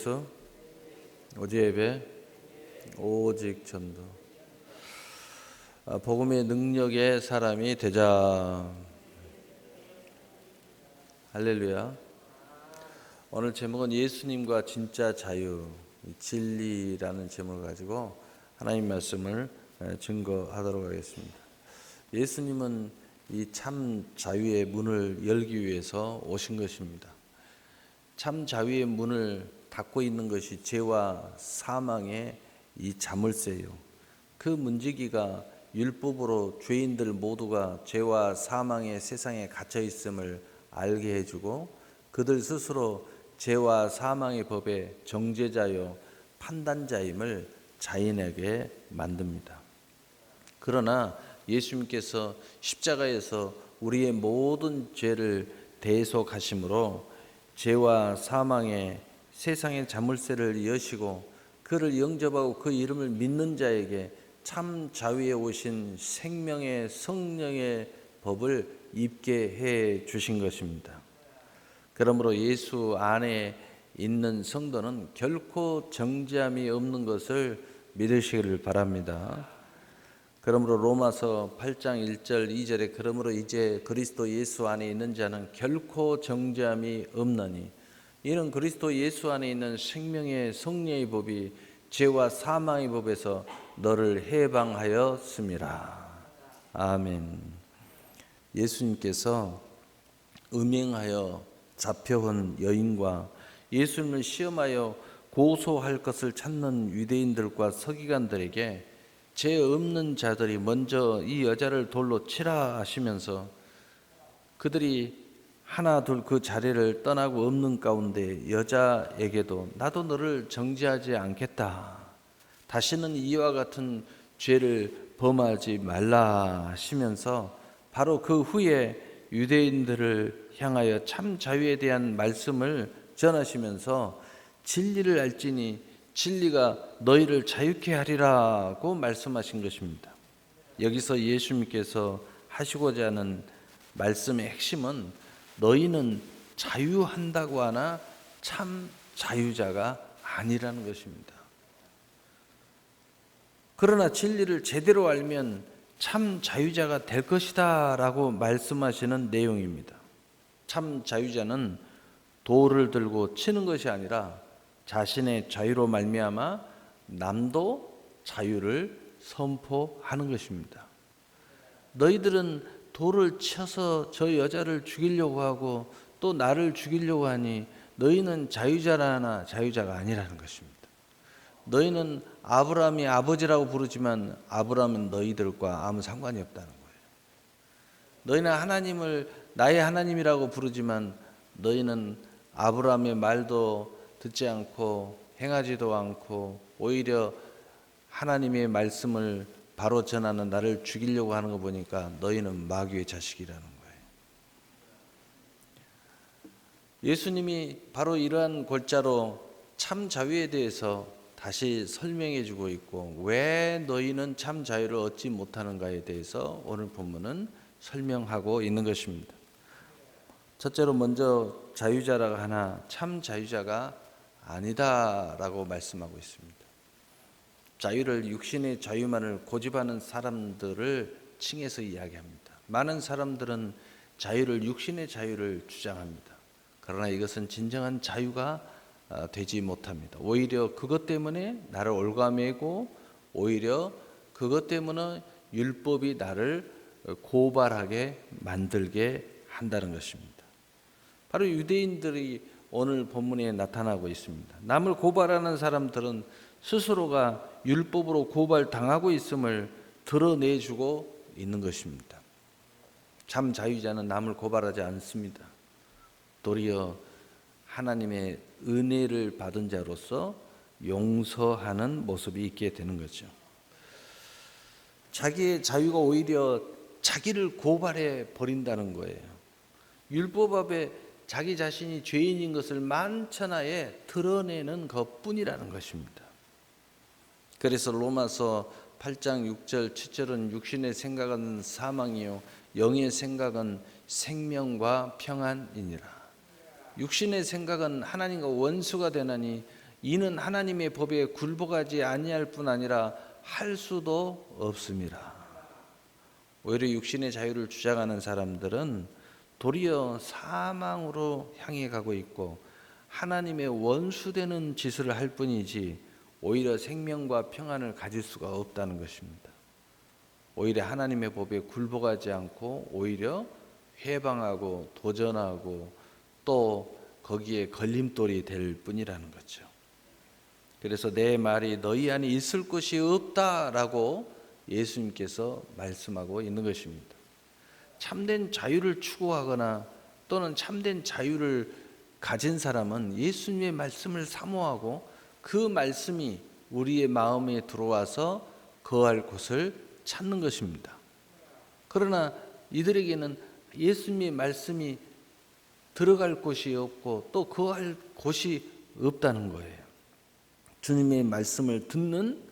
그래서 어제 예배 오직 전도 복음의 능력의 사람이 되자. 할렐루야. 오늘 제목은 예수님과 진짜 자유, 진리라는 제목을 가지고 하나님 말씀을 증거하도록 하겠습니다. 예수님은 이 참 자유의 문을 열기 위해서 오신 것입니다. 참 자유의 문을 닫고 있는 것이 죄와 사망의 이 자물쇠요. 그 문지기가 율법으로 죄인들 모두가 죄와 사망의 세상에 갇혀 있음을 알게 해주고 그들 스스로 죄와 사망의 법의 정죄자요 판단자임을 자인하게 만듭니다. 그러나 예수님께서 십자가에서 우리의 모든 죄를 대속하심으로 죄와 사망의 세상의 자물쇠를 여시고 그를 영접하고 그 이름을 믿는 자에게 참 자유에 오신 생명의 성령의 법을 입게 해 주신 것입니다. 그러므로 예수 안에 있는 성도는 결코 정죄함이 없는 것을 믿으시기를 바랍니다. 그러므로 로마서 8장 1절 2절에 그러므로 이제 그리스도 예수 안에 있는 자는 결코 정죄함이 없나니 이는 그리스도 예수 안에 있는 생명의 성령의 법이 죄와 사망의 법에서 너를 해방하였음이라. 아멘. 예수님께서 음행하여 잡혀온 여인과 예수님을 시험하여 고소할 것을 찾는 유대인들과 서기관들에게 죄 없는 자들이 먼저 이 여자를 돌로 치라 하시면서 그들이 하나 둘 그 자리를 떠나고 없는 가운데 여자에게도 나도 너를 정죄하지 않겠다. 다시는 이와 같은 죄를 범하지 말라 하시면서 바로 그 후에 유대인들을 향하여 참 자유에 대한 말씀을 전하시면서 진리를 알지니 진리가 너희를 자유케 하리라고 말씀하신 것입니다. 여기서 예수님께서 하시고자 하는 말씀의 핵심은 너희는 자유한다고 하나 참 자유자가 아니라는 것입니다. 그러나 진리를 제대로 알면 참 자유자가 될 것이다 라고 말씀하시는 내용입니다. 참 자유자는 돌을 들고 치는 것이 아니라 자신의 자유로 말미암아 남도 자유를 선포하는 것입니다. 너희들은 돌을 쳐서 저 여자를 죽이려고 하고 또 나를 죽이려고 하니 너희는 자유자라나 자유자가 아니라는 것입니다. 너희는 아브라함이 아버지라고 부르지만 아브라함은 너희들과 아무 상관이 없다는 거예요. 너희는 하나님을 나의 하나님이라고 부르지만 너희는 아브라함의 말도 듣지 않고 행하지도 않고 오히려 하나님의 말씀을 바로 전하는 나를 죽이려고 하는 거 보니까 너희는 마귀의 자식이라는 거예요. 예수님이 바로 이러한 골자로 참 자유에 대해서 다시 설명해 주고 있고 왜 너희는 참 자유를 얻지 못하는가에 대해서 오늘 본문은 설명하고 있는 것입니다. 첫째로 먼저 자유자라고 하나 참 자유자가 아니다라고 말씀하고 있습니다. 자유를 육신의 자유만을 고집하는 사람들을 칭해서 이야기합니다. 많은 사람들은 자유를 육신의 자유를 주장합니다. 그러나 이것은 진정한 자유가 되지 못합니다. 오히려 그것 때문에 나를 올가매고 오히려 그것 때문에 율법이 나를 고발하게 만들게 한다는 것입니다. 바로 유대인들이 오늘 본문에 나타나고 있습니다. 남을 고발하는 사람들은 스스로가 율법으로 고발당하고 있음을 드러내주고 있는 것입니다. 참 자유자는 남을 고발하지 않습니다. 도리어 하나님의 은혜를 받은 자로서 용서하는 모습이 있게 되는 거죠. 자기의 자유가 오히려 자기를 고발해 버린다는 거예요. 율법 앞에 자기 자신이 죄인인 것을 만천하에 드러내는 것뿐이라는 것입니다. 그래서 로마서 8장 6절 7절은 육신의 생각은 사망이요 영의 생각은 생명과 평안이니라. 육신의 생각은 하나님과 원수가 되나니 이는 하나님의 법에 굴복하지 아니할 뿐 아니라 할 수도 없습니다. 오히려 육신의 자유를 주장하는 사람들은 도리어 사망으로 향해 가고 있고 하나님의 원수되는 짓을 할 뿐이지 오히려 생명과 평안을 가질 수가 없다는 것입니다. 오히려 하나님의 법에 굴복하지 않고 오히려 회방하고 도전하고 또 거기에 걸림돌이 될 뿐이라는 거죠. 그래서 내 말이 너희 안에 있을 것이 없다라고 예수님께서 말씀하고 있는 것입니다. 참된 자유를 추구하거나 또는 참된 자유를 가진 사람은 예수님의 말씀을 사모하고 그 말씀이 우리의 마음에 들어와서 거할 곳을 찾는 것입니다. 그러나 이들에게는 예수님의 말씀이 들어갈 곳이 없고 또 거할 곳이 없다는 거예요. 주님의 말씀을 듣는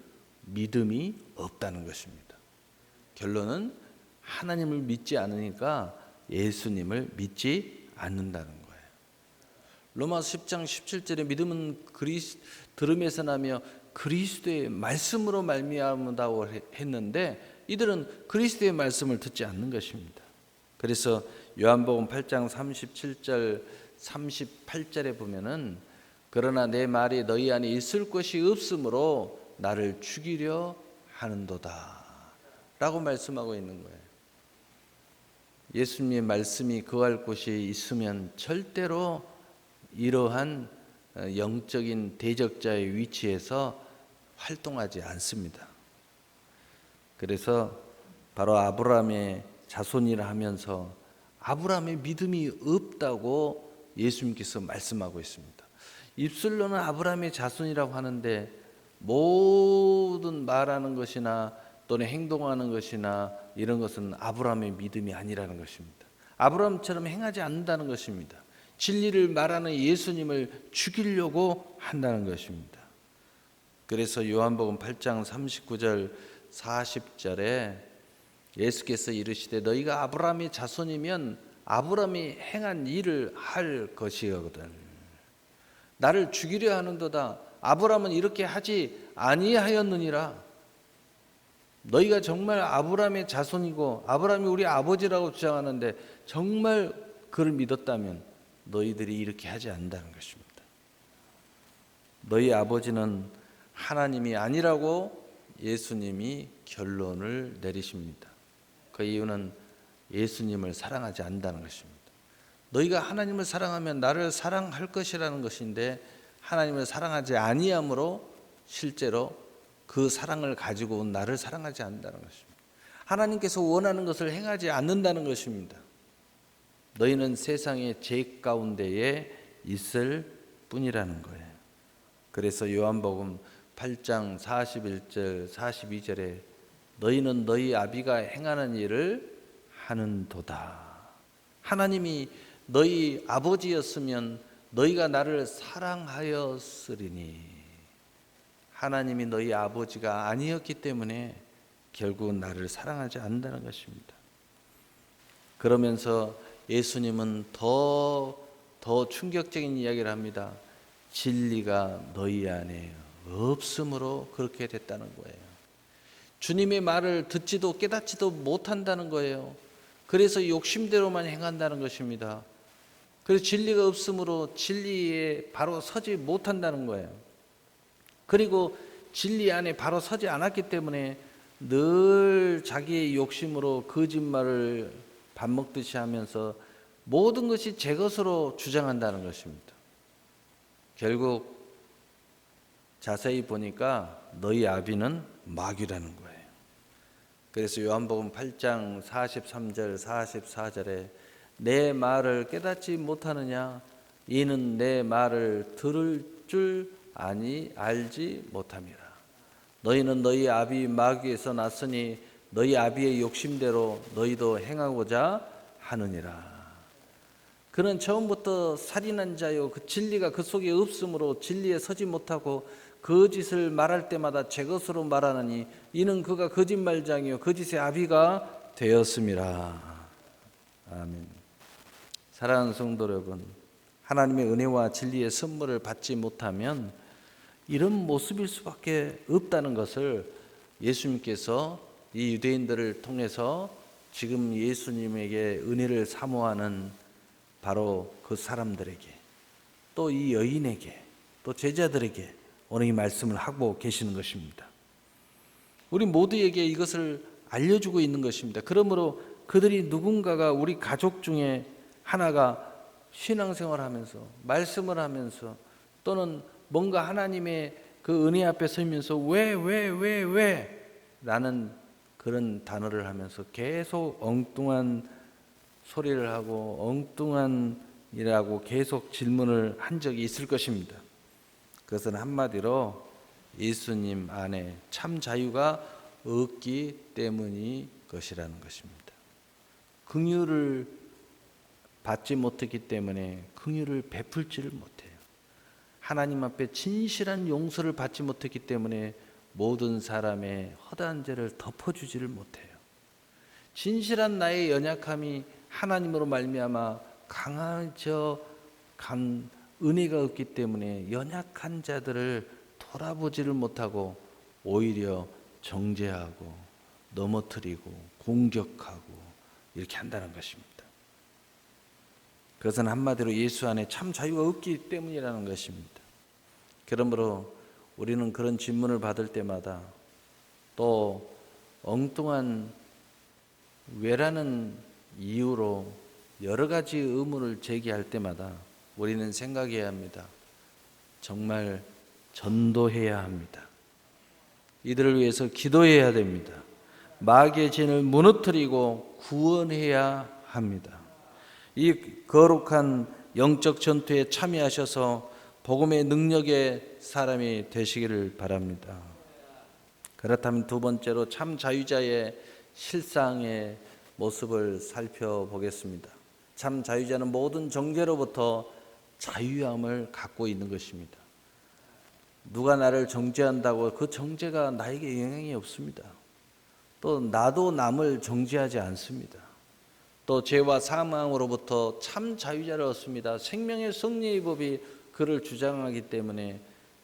믿음이 없다는 것입니다. 결론은 하나님을 믿지 않으니까 예수님을 믿지 않는다는 거예요. 로마서 10장 17절에 믿음은 들음에서 나며 그리스도의 말씀으로 말미암는다고 했는데 이들은 그리스도의 말씀을 듣지 않는 것입니다. 그래서 요한복음 8장 37절 38절에 보면은 그러나 내 말이 너희 안에 있을 것이 없으므로 나를 죽이려 하는도다 라고 말씀하고 있는 거예요. 예수님의 말씀이 거할 곳이 있으면 절대로 이러한 영적인 대적자의 위치에서 활동하지 않습니다. 그래서 바로 아브라함의 자손이라 하면서 아브라함의 믿음이 없다고 예수님께서 말씀하고 있습니다. 입술로는 아브라함의 자손이라고 하는데 모든 말하는 것이나 또는 행동하는 것이나 이런 것은 아브라함의 믿음이 아니라는 것입니다. 아브라함처럼 행하지 않는다는 것입니다. 진리를 말하는 예수님을 죽이려고 한다는 것입니다. 그래서 요한복음 8장 39절 40절에 예수께서 이르시되 너희가 아브라함의 자손이면 아브라함이 행한 일을 할 것이거든. 나를 죽이려 하는도다. 아브라함은 이렇게 하지 아니하였느니라. 너희가 정말 아브라함의 자손이고 아브라함이 우리 아버지라고 주장하는데 정말 그를 믿었다면 너희들이 이렇게 하지 않는다는 것입니다. 너희 아버지는 하나님이 아니라고 예수님이 결론을 내리십니다. 그 이유는 예수님을 사랑하지 않는다는 것입니다. 너희가 하나님을 사랑하면 나를 사랑할 것이라는 것인데 하나님을 사랑하지 아니함으로 실제로 그 사랑을 가지고 온 나를 사랑하지 않는다는 것입니다. 하나님께서 원하는 것을 행하지 않는다는 것입니다. 너희는 세상의 죄 가운데에 있을 뿐이라는 거예요. 그래서 요한복음 8장 41절 42절에 너희는 너희 아비가 행하는 일을 하는도다. 하나님이 너희 아버지였으면 너희가 나를 사랑하였으리니 하나님이 너희 아버지가 아니었기 때문에 결국은 나를 사랑하지 않는다는 것입니다. 그러면서 예수님은 더 충격적인 이야기를 합니다. 진리가 너희 안에 없으므로 그렇게 됐다는 거예요. 주님의 말을 듣지도 깨닫지도 못한다는 거예요. 그래서 욕심대로만 행한다는 것입니다. 그래서 진리가 없으므로 진리에 바로 서지 못한다는 거예요. 그리고 진리 안에 바로 서지 않았기 때문에 늘 자기의 욕심으로 거짓말을 밥 먹듯이 하면서 모든 것이 제 것으로 주장한다는 것입니다. 결국 자세히 보니까 너희 아비는 마귀라는 거예요. 그래서 요한복음 8장 43절 44절에 내 말을 깨닫지 못하느냐 이는 내 말을 들을 줄 알지 못함이라. 너희는 너희 아비 마귀에서 났으니 너희 아비의 욕심대로 너희도 행하고자 하느니라. 그는 처음부터 살인한 자요 그 진리가 그 속에 없으므로 진리에 서지 못하고 거짓을 말할 때마다 제 것으로 말하느니 이는 그가 거짓말장이요 거짓의 아비가 되었음이라. 아멘. 사랑하는 성도 여러분, 하나님의 은혜와 진리의 선물을 받지 못하면 이런 모습일 수밖에 없다는 것을 예수님께서 이 유대인들을 통해서 지금 예수님에게 은혜를 사모하는 바로 그 사람들에게, 또 이 여인에게, 또 제자들에게 오늘 이 말씀을 하고 계시는 것입니다. 우리 모두에게 이것을 알려주고 있는 것입니다. 그러므로 그들이 누군가가 우리 가족 중에 하나가 신앙생활을 하면서 말씀을 하면서 또는 뭔가 하나님의 그 은혜 앞에 서면서 왜 라는 그런 단어를 하면서 계속 엉뚱한 소리를 하고 엉뚱한 이라고 계속 질문을 한 적이 있을 것입니다. 그것은 한마디로 예수님 안에 참 자유가 없기 때문이 것이라는 것입니다. 긍휼을 받지 못했기 때문에 긍휼을 베풀지를 못해요. 하나님 앞에 진실한 용서를 받지 못했기 때문에 모든 사람의 허다한 죄를 덮어주지를 못해요. 진실한 나의 연약함이 하나님으로 말미암아 강하저 간 은혜가 없기 때문에 연약한 자들을 돌아보지를 못하고 오히려 정죄하고 넘어뜨리고 공격하고 이렇게 한다는 것입니다. 그것은 한마디로 예수 안에 참 자유가 없기 때문이라는 것입니다. 그러므로 우리는 그런 질문을 받을 때마다 또 엉뚱한 왜라는 이유로 여러 가지 의문을 제기할 때마다 우리는 생각해야 합니다. 정말 전도해야 합니다. 이들을 위해서 기도해야 됩니다. 마귀의 진을 무너뜨리고 구원해야 합니다. 이 거룩한 영적 전투에 참여하셔서 복음의 능력의 사람이 되시기를 바랍니다. 그렇다면 두 번째로 참 자유자의 실상의 모습을 살펴보겠습니다. 참 자유자는 모든 정죄로부터 자유함을 갖고 있는 것입니다. 누가 나를 정죄한다고 그 정죄가 나에게 영향이 없습니다. 또 나도 남을 정죄하지 않습니다. 또 죄와 사망으로부터 참 자유자를 얻습니다. 생명의 승리의 법이 그를 주장하기 때문에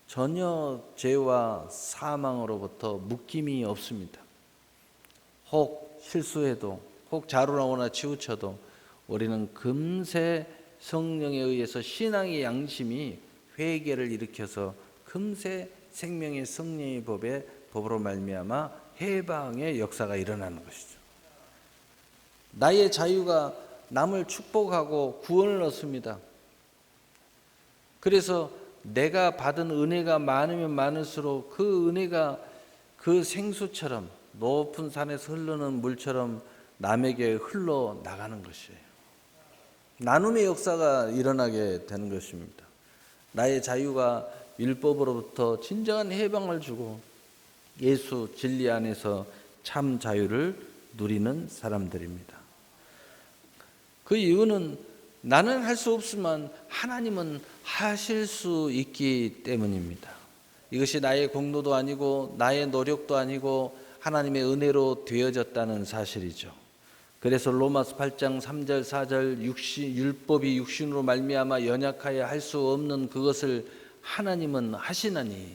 전혀 죄와 사망으로부터 묶임이 없습니다. 혹 실수해도 혹 자루나거나 치우쳐도 우리는 금세 성령에 의해서 신앙의 양심이 회개를 일으켜서 금세 생명의 승리의 법으로 말미암아 해방의 역사가 일어나는 것이죠. 나의 자유가 남을 축복하고 구원을 얻습니다. 그래서 내가 받은 은혜가 많으면 많을수록 그 은혜가 그 생수처럼 높은 산에서 흐르는 물처럼 남에게 흘러나가는 것이에요. 나눔의 역사가 일어나게 되는 것입니다. 나의 자유가 율법으로부터 진정한 해방을 주고 예수 진리 안에서 참 자유를 누리는 사람들입니다. 그 이유는 나는 할 수 없지만 하나님은 하실 수 있기 때문입니다. 이것이 나의 공로도 아니고 나의 노력도 아니고 하나님의 은혜로 되어졌다는 사실이죠. 그래서 로마서 8장 3절 4절 율법이 육신으로 말미암아 연약하여 할 수 없는 그것을 하나님은 하시나니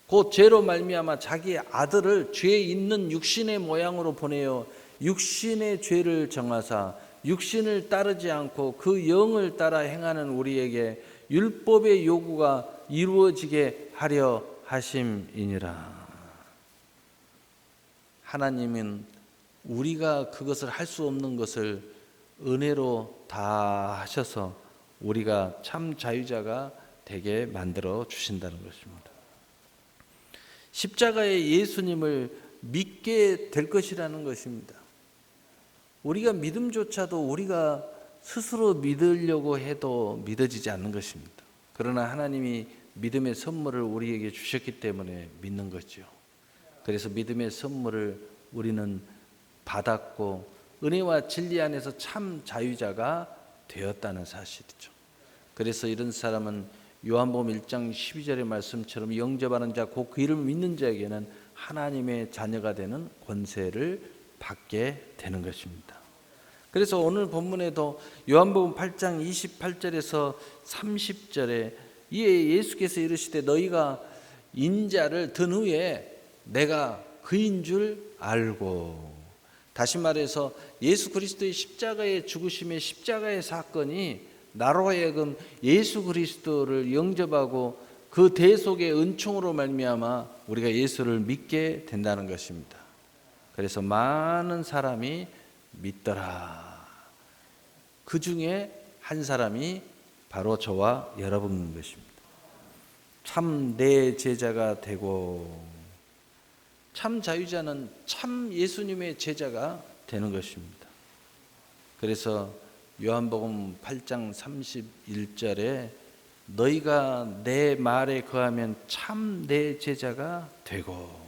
곧 죄로 말미암아 자기 아들을 죄 있는 육신의 모양으로 보내어 육신의 죄를 정하사 육신을 따르지 않고 그 영을 따라 행하는 우리에게 율법의 요구가 이루어지게 하려 하심이니라. 하나님은 우리가 그것을 할 수 없는 것을 은혜로 다 하셔서 우리가 참 자유자가 되게 만들어 주신다는 것입니다. 십자가의 예수님을 믿게 될 것이라는 것입니다. 우리가 믿음조차도 우리가 스스로 믿으려고 해도 믿어지지 않는 것입니다. 그러나 하나님이 믿음의 선물을 우리에게 주셨기 때문에 믿는 거죠. 그래서 믿음의 선물을 우리는 받았고 은혜와 진리 안에서 참 자유자가 되었다는 사실이죠. 그래서 이런 사람은 요한복음 1장 12절의 말씀처럼 영접하는 자 곧 그 이름을 믿는 자에게는 하나님의 자녀가 되는 권세를 받게 되는 것입니다. 그래서 오늘 본문에도 요한복음 8장 28절에서 30절에 이에 예수께서 이르시되 너희가 인자를 든 후에 내가 그인 줄 알고. 다시 말해서 예수 그리스도의 십자가의 죽으심의 십자가의 사건이 나로 하여금 예수 그리스도를 영접하고 그 대속의 은총으로 말미암아 우리가 예수를 믿게 된다는 것입니다. 그래서 많은 사람이 믿더라. 그 중에 한 사람이 바로 저와 여러분인 것입니다. 참 내 제자가 되고, 참 자유자는 참 예수님의 제자가 되는 것입니다. 그래서 요한복음 8장 31절에 너희가 내 말에 거하면 참 내 제자가 되고,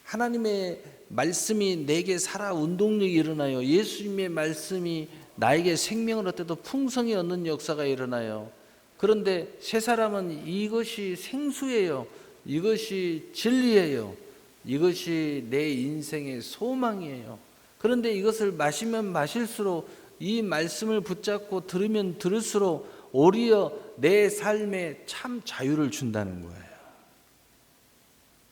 하나님의 말씀이 내게 살아 운동력이 일어나요. 예수님의 말씀이 나에게 생명을 얻때도 풍성히 얻는 역사가 일어나요. 그런데 세 사람은 이것이 생수예요. 이것이 진리예요. 이것이 내 인생의 소망이에요. 그런데 이것을 마시면 마실수록, 이 말씀을 붙잡고 들으면 들을수록 오히려 내 삶에 참 자유를 준다는 거예요.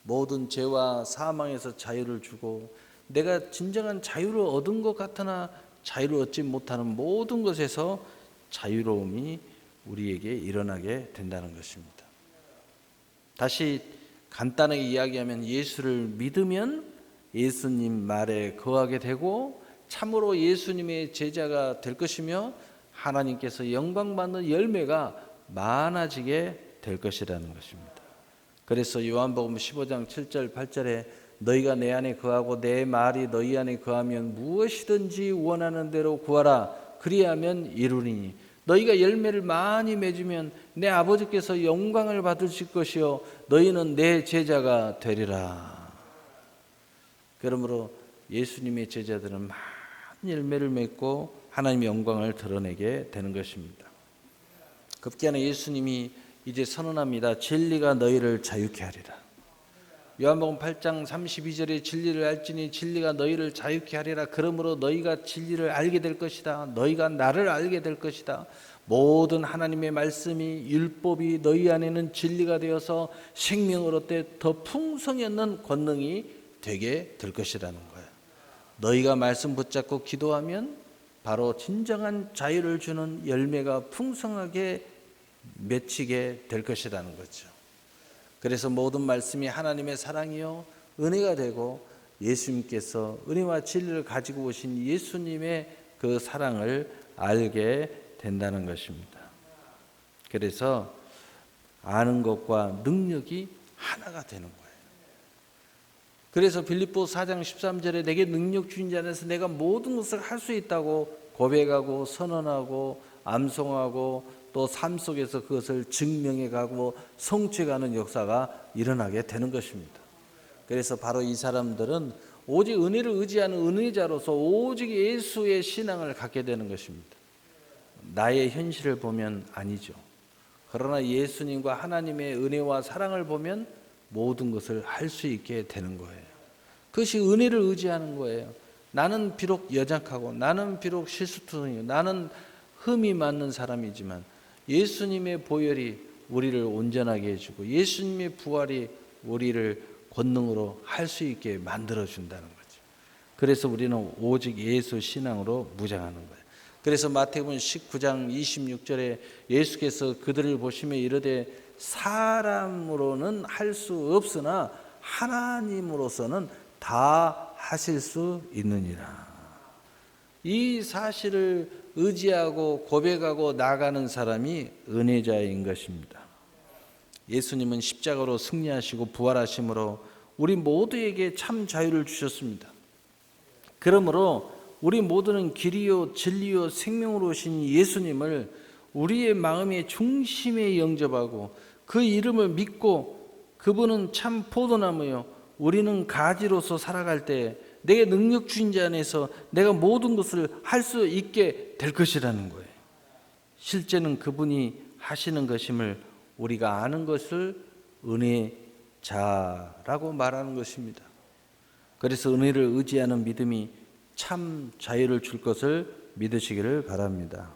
모든 죄와 사망에서 자유를 주고, 내가 진정한 자유를 얻은 것 같으나 자유를 얻지 못하는 모든 것에서 자유로움이 우리에게 일어나게 된다는 것입니다. 다시 간단하게 이야기하면 예수를 믿으면 예수님 말에 거하게 되고 참으로 예수님의 제자가 될 것이며 하나님께서 영광받는 열매가 많아지게 될 것이라는 것입니다. 그래서 요한복음 15장 7절 8절에 너희가 내 안에 거하고 내 말이 너희 안에 거하면 무엇이든지 원하는 대로 구하라 그리하면 이루리니 너희가 열매를 많이 맺으면 내 아버지께서 영광을 받으실 것이요 너희는 내 제자가 되리라. 그러므로 예수님의 제자들은 많은 열매를 맺고 하나님의 영광을 드러내게 되는 것입니다. 급기야는 예수님이 이제 선언합니다. 진리가 너희를 자유케 하리라. 요한복음 8장 32절에 진리를 알지니 진리가 너희를 자유케 하리라. 그러므로 너희가 진리를 알게 될 것이다. 너희가 나를 알게 될 것이다. 모든 하나님의 말씀이 율법이 너희 안에는 진리가 되어서 생명을 얻되 더 풍성히 얻는 권능이 되게 될 것이라는 거예요. 너희가 말씀 붙잡고 기도하면 바로 진정한 자유를 주는 열매가 풍성하게 맺히게 될 것이라는 거죠. 그래서 모든 말씀이 하나님의 사랑이요 은혜가 되고 예수님께서 은혜와 진리를 가지고 오신 예수님의 그 사랑을 알게 된다는 것입니다. 그래서 아는 것과 능력이 하나가 되는 거예요. 그래서 빌립보 4장 13절에 내게 능력 주신 자 안에서 내가 모든 것을 할 수 있다고 고백하고 선언하고 암송하고 또 삶 속에서 그것을 증명해 가고 성취해 가는 역사가 일어나게 되는 것입니다. 그래서 바로 이 사람들은 오직 은혜를 의지하는 은혜자로서 오직 예수의 신앙을 갖게 되는 것입니다. 나의 현실을 보면 아니죠. 그러나 예수님과 하나님의 은혜와 사랑을 보면 모든 것을 할 수 있게 되는 거예요. 그것이 은혜를 의지하는 거예요. 나는 비록 연약하고 나는 비록 실수투성이고 나는 흠이 많은 사람이지만 예수님의 보혈이 우리를 온전하게 해주고 예수님의 부활이 우리를 권능으로 할 수 있게 만들어준다는 거죠. 그래서 우리는 오직 예수 신앙으로 무장하는 거예요. 그래서 마태복음 19장 26절에 예수께서 그들을 보시며 이르되 사람으로는 할 수 없으나 하나님으로서는 다 하실 수 있느니라. 이 사실을 의지하고 고백하고 나가는 사람이 은혜자인 것입니다. 예수님은 십자가로 승리하시고 부활하심으로 우리 모두에게 참 자유를 주셨습니다. 그러므로 우리 모두는 길이요 진리요 생명으로 오신 예수님을 우리의 마음의 중심에 영접하고 그 이름을 믿고 그분은 참 포도나무요 우리는 가지로서 살아갈 때 내게 능력 주신 자 안에서 내가 모든 것을 할 수 있게 될 것이라는 거예요. 실제는 그분이 하시는 것임을 우리가 아는 것을 은혜자라고 말하는 것입니다. 그래서 은혜를 의지하는 믿음이 참 자유를 줄 것을 믿으시기를 바랍니다.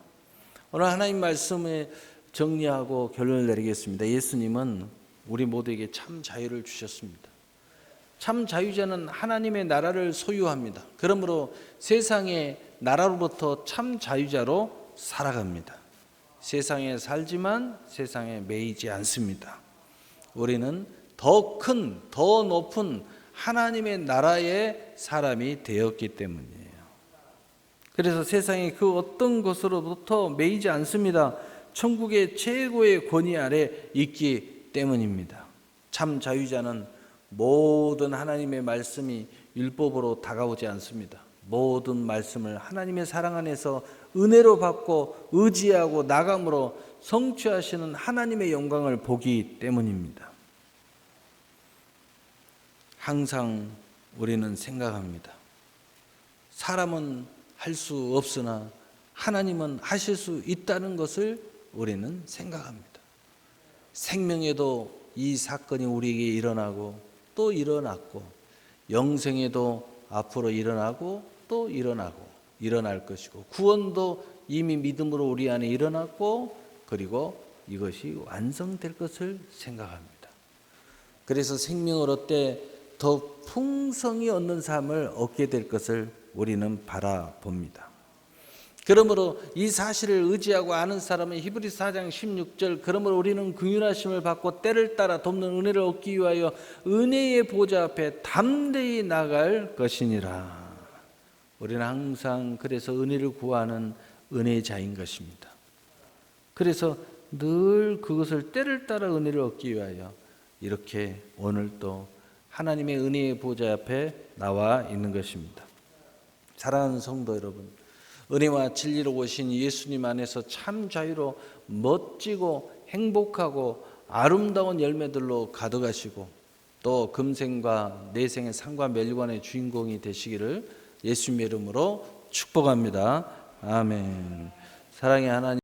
오늘 하나님 말씀에 정리하고 결론을 내리겠습니다. 예수님은 우리 모두에게 참 자유를 주셨습니다. 참 자유자는 하나님의 나라를 소유합니다. 그러므로 세상의 나라로부터 참 자유자로 살아갑니다. 세상에 살지만 세상에 매이지 않습니다. 우리는 더 큰, 더 높은 하나님의 나라의 사람이 되었기 때문이에요. 그래서 세상의 그 어떤 것으로부터 매이지 않습니다. 천국의 최고의 권위 아래 있기 때문입니다. 참 자유자는 모든 하나님의 말씀이 율법으로 다가오지 않습니다. 모든 말씀을 하나님의 사랑 안에서 은혜로 받고 의지하고 나감으로 성취하시는 하나님의 영광을 보기 때문입니다. 항상 우리는 생각합니다. 사람은 할 수 없으나 하나님은 하실 수 있다는 것을 우리는 생각합니다. 생명에도 이 사건이 우리에게 일어나고 또 일어났고, 영생에도 앞으로 일어나고 또 일어나고 일어날 것이고, 구원도 이미 믿음으로 우리 안에 일어났고, 그리고 이것이 완성될 것을 생각합니다. 그래서 생명을 얻되 더 풍성히 얻는 삶을 얻게 될 것을 우리는 바라봅니다. 그러므로 이 사실을 의지하고 아는 사람은 히브리서 4장 16절, 그러므로 우리는 긍휼하심을 받고 때를 따라 돕는 은혜를 얻기 위하여 은혜의 보좌 앞에 담대히 나갈 것이니라. 우리는 항상 그래서 은혜를 구하는 은혜자인 것입니다. 그래서 늘 그것을 때를 따라 은혜를 얻기 위하여 이렇게 오늘 또 하나님의 은혜의 보좌 앞에 나와 있는 것입니다. 사랑하는 성도 여러분, 은혜와 진리로 오신 예수님 안에서 참 자유로 멋지고 행복하고 아름다운 열매들로 가득하시고, 또 금생과 내생의 상과 멸관의 주인공이 되시기를 예수님의 이름으로 축복합니다. 아멘. 사랑의 하나님,